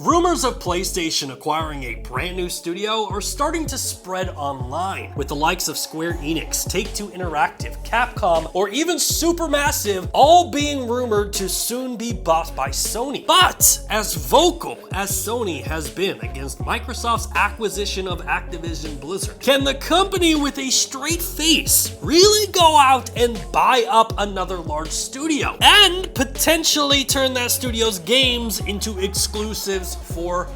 Rumors of PlayStation acquiring a brand new studio are starting to spread online, with the likes of Square Enix, Take-Two Interactive, Capcom, or even SuperMassive all being rumored to soon be bought by Sony. But as vocal as Sony has been against Microsoft's acquisition of Activision Blizzard, can the company with a straight face really go out and buy up another large studio and potentially turn that studio's games into exclusives for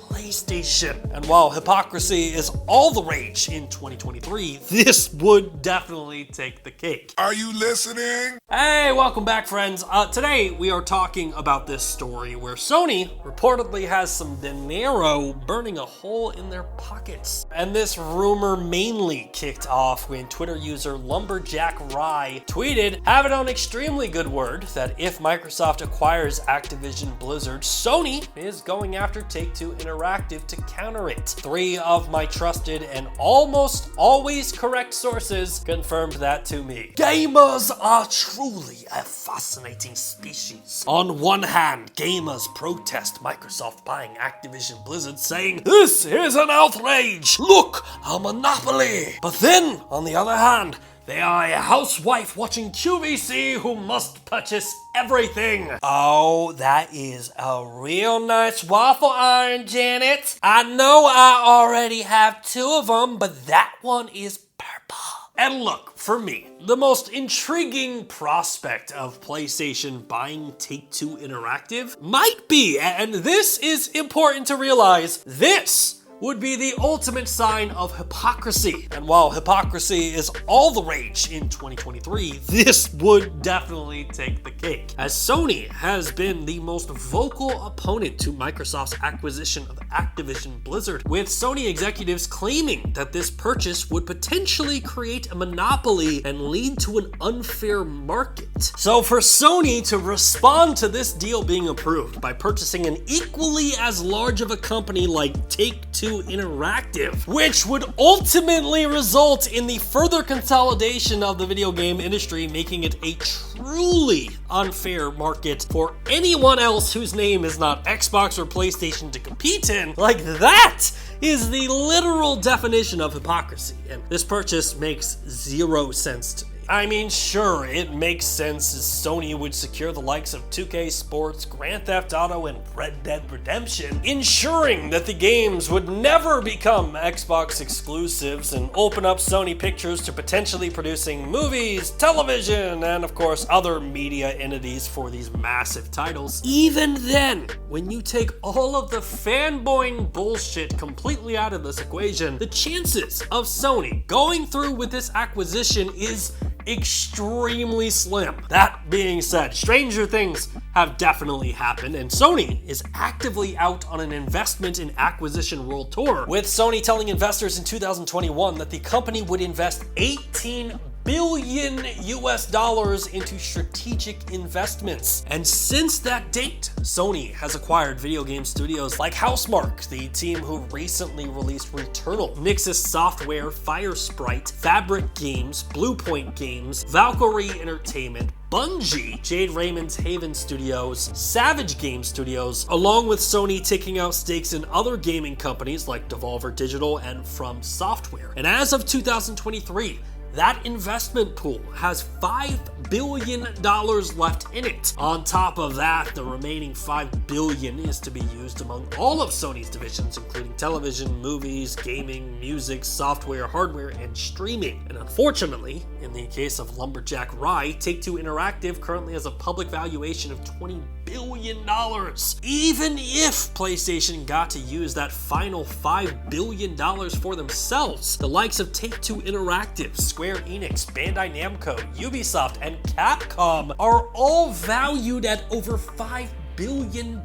PlayStation? And while hypocrisy is all the rage in 2023, this would definitely take the cake. Are you listening? Hey, welcome back, friends. Today we are talking about this story where Sony reportedly has some dinero burning a hole in their pockets. And this rumor mainly kicked off when Twitter user Lumberjack Rye tweeted, "Have it on extremely good word that if Microsoft acquires Activision Blizzard, Sony is going after Take-Two Interactive to counter it. 3 of my trusted and almost always correct sources confirmed that to me." Gamers are truly a fascinating species. On one hand, gamers protest Microsoft buying Activision Blizzard, saying, "This is an outrage! Look, a monopoly!" But then, on the other hand, they are a housewife watching QVC who must purchase everything. Oh, that is a real nice waffle iron, Janet. I know I already have 2 of them, but that one is purple. And look, for me, the most intriguing prospect of PlayStation buying Take-Two Interactive might be, and this is important to realize, this would be the ultimate sign of hypocrisy. And while hypocrisy is all the rage in 2023, this would definitely take the cake, as Sony has been the most vocal opponent to Microsoft's acquisition of Activision Blizzard, with Sony executives claiming that this purchase would potentially create a monopoly and lead to an unfair market. So for Sony to respond to this deal being approved by purchasing an equally as large of a company like Take-Two Interactive, which would ultimately result in the further consolidation of the video game industry, making it a truly unfair market for anyone else whose name is not Xbox or PlayStation to compete in, like that is the literal definition of hypocrisy. And this purchase makes 0 sense to me. I mean, sure, it makes sense as Sony would secure the likes of 2K Sports, Grand Theft Auto, and Red Dead Redemption, ensuring that the games would never become Xbox exclusives and open up Sony Pictures to potentially producing movies, television, and of course other media entities for these massive titles. Even then, when you take all of the fanboying bullshit completely out of this equation, the chances of Sony going through with this acquisition is extremely slim. That being said, stranger things have definitely happened, and Sony is actively out on an investment in acquisition world tour, with Sony telling investors in 2021 that the company would invest $18 billion into strategic investments. And since that date, Sony has acquired video game studios like Housemarque, the team who recently released Returnal, Nixxes Software, Firesprite, Fabric Games, Bluepoint Games, Valkyrie Entertainment, Bungie, Jade Raymond's Haven Studios, Savage Game Studios, along with Sony taking out stakes in other gaming companies like Devolver Digital and From Software. And as of 2023, that investment pool has $5 billion left in it. On top of that, the remaining $5 billion is to be used among all of Sony's divisions, including television, movies, gaming, music, software, hardware, and streaming. And unfortunately, in the case of Lumberjack Rye, Take-Two Interactive currently has a public valuation of $20 billion. Even if PlayStation got to use that final $5 billion for themselves, the likes of Take-Two Interactive, Square Enix, Bandai Namco, Ubisoft, and Capcom are all valued at over $5 billion.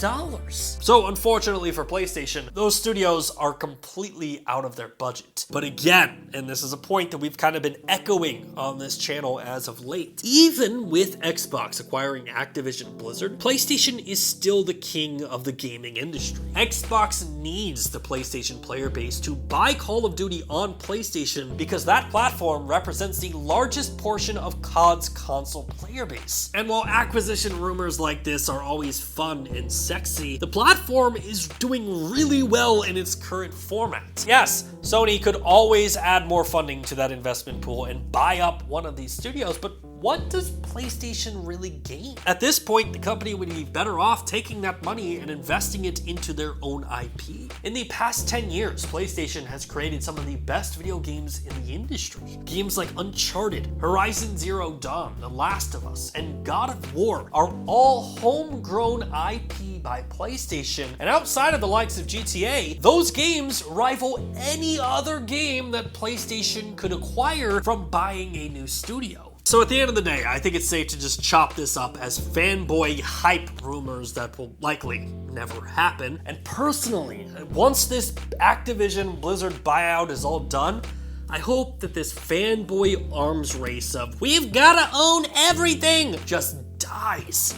So unfortunately for PlayStation, those studios are completely out of their budget. But again, and this is a point that we've kind of been echoing on this channel as of late, even with Xbox acquiring Activision Blizzard, PlayStation is still the king of the gaming industry. Xbox needs the PlayStation player base to buy Call of Duty on PlayStation because that platform represents the largest portion of COD's console player base. And while acquisition rumors like this are always fun fun and sexy, the platform is doing really well in its current format. Yes, Sony could always add more funding to that investment pool and buy up one of these studios, but what does PlayStation really gain? At this point, the company would be better off taking that money and investing it into their own IP. In the past 10 years, PlayStation has created some of the best video games in the industry. Games like Uncharted, Horizon Zero Dawn, The Last of Us, and God of War are all homegrown IP by PlayStation, and outside of the likes of GTA, those games rival any other game that PlayStation could acquire from buying a new studio. So at the end of the day, I think it's safe to just chop this up as fanboy hype rumors that will likely never happen. And personally, once this Activision Blizzard buyout is all done, I hope that this fanboy arms race of "we've gotta own everything" just dies.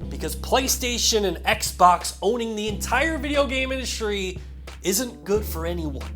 Because PlayStation and Xbox owning the entire video game industry isn't good for anyone.